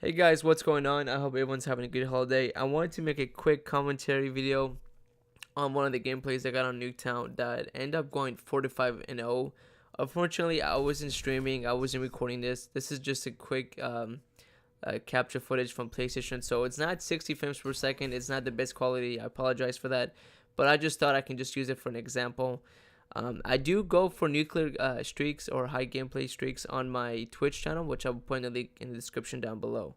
Hey guys, what's going on? I hope everyone's having a good holiday. I wanted to make a quick commentary video on one of the gameplays I got on Nuketown that ended up going 45-0. Unfortunately, I wasn't streaming, I wasn't recording this. This is just a quick capture footage from PlayStation, so it's not 60 frames per second. It's not the best quality. I apologize for that, but I just thought I can just use it for an example. I do go for nuclear streaks or high gameplay streaks on my Twitch channel, which I'll put in the link in the description down below.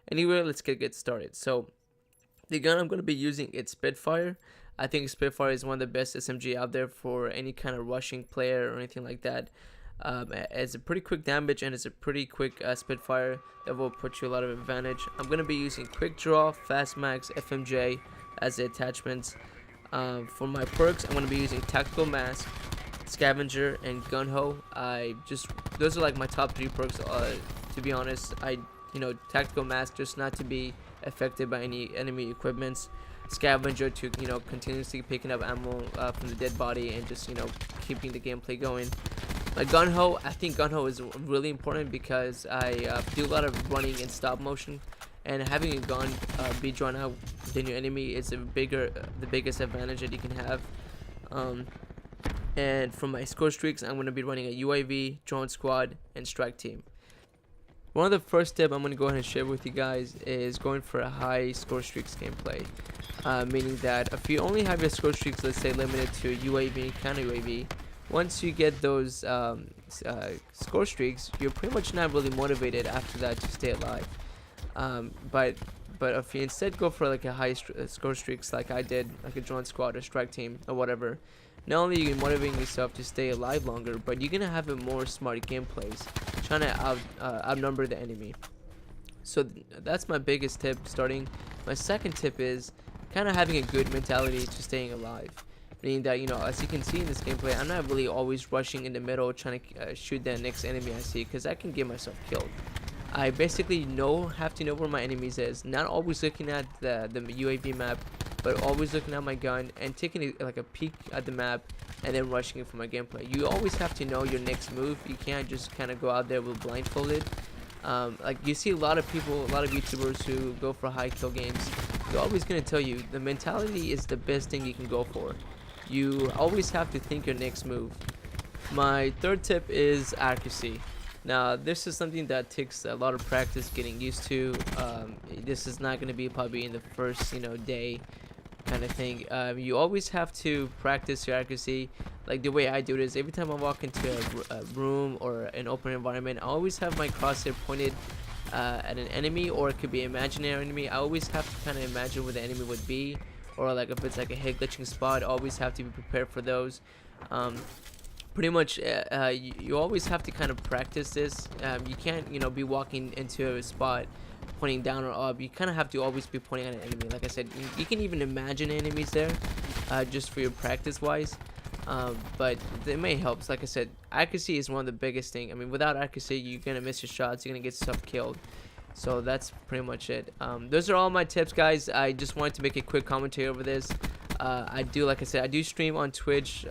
Anyway, let's get started. So the gun I'm going to be using is Spitfire. I think Spitfire is one of the best SMG out there for any kind of rushing player or anything like that. It's a pretty quick damage and it's a pretty quick Spitfire that will put you a lot of advantage. I'm going to be using Quick Draw, Fast Max, FMJ as the attachments. For my perks, I'm going to be using Tactical Mask, Scavenger, and Gun Ho. Those are like my top 3 perks. To be honest, Tactical Mask just not to be affected by any enemy equipments. Scavenger to continuously picking up ammo from the dead body and just keeping the gameplay going. My Gun Ho, I think Gun Ho is really important because I do a lot of running in stop motion. And having a gun be drawn out than your enemy is the biggest advantage that you can have. And for my score streaks, I'm going to be running a UAV, drone squad, and strike team. One of the first tips I'm going to go ahead and share with you guys is going for a high score streaks gameplay. Meaning that if you only have your score streaks, let's say, limited to UAV, counter UAV, once you get those score streaks, you're pretty much not really motivated after that to stay alive. But if you instead go for like a high score streaks like I did, like a drone squad or strike team or whatever, not only are you motivating yourself to stay alive longer, but you're gonna have a more smart gameplays, trying to outnumber the enemy. So that's my biggest tip starting. My second tip is kind of having a good mentality to staying alive. Meaning that, as you can see in this gameplay, I'm not really always rushing in the middle trying to shoot the next enemy I see, because I can get myself killed. I basically have to know where my enemies is. Not always looking at the UAV map, but always looking at my gun and taking like a peek at the map and then rushing it for my gameplay. You always have to know your next move. You can't just kind of go out there with blindfolded. Like you see a lot of people, a lot of YouTubers who go for high kill games. They're always going to tell you the mentality is the best thing you can go for. You always have to think your next move. My third tip is accuracy. Now, this is something that takes a lot of practice getting used to. This is not going to be probably in the first, day kind of thing. You always have to practice your accuracy. Like the way I do it is every time I walk into a room or an open environment, I always have my crosshair pointed at an enemy, or it could be an imaginary enemy. I always have to kind of imagine where the enemy would be, or like if it's like a head glitching spot, I always have to be prepared for those. Pretty much you always have to kind of practice this. You can't be walking into a spot pointing down or up. You kind of have to always be pointing at an enemy. Like I said, you can even imagine enemies there just for your practice wise, but it may help. Like I said, accuracy is one of the biggest things. I mean, without accuracy, you're gonna miss your shots, you're gonna get yourself killed. So that's pretty much it. Those are all my tips, guys. I just wanted to make a quick commentary over this. Like I said, I do stream on Twitch,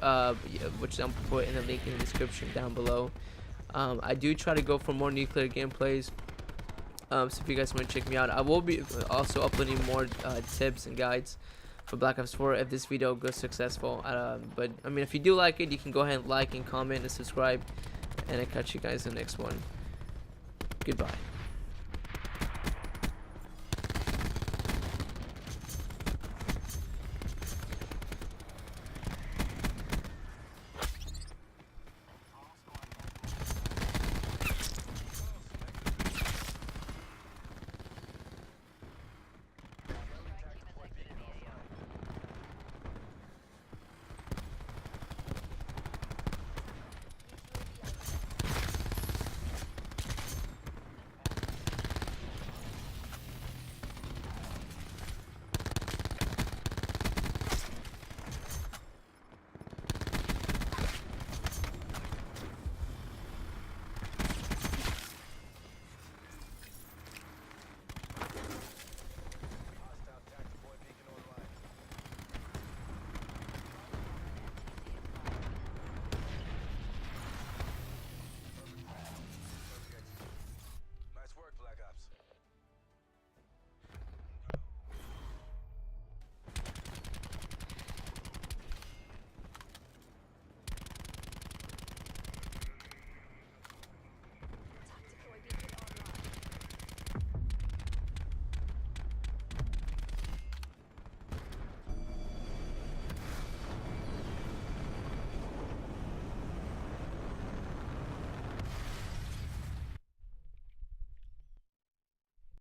which I'm putting the link in the description down below. I do try to go for more nuclear gameplays. So if you guys want to check me out, I will be also uploading more tips and guides for Black Ops 4 if this video goes successful. But I mean, if you do like it, you can go ahead and like and comment and subscribe. And I'll catch you guys in the next one. Goodbye.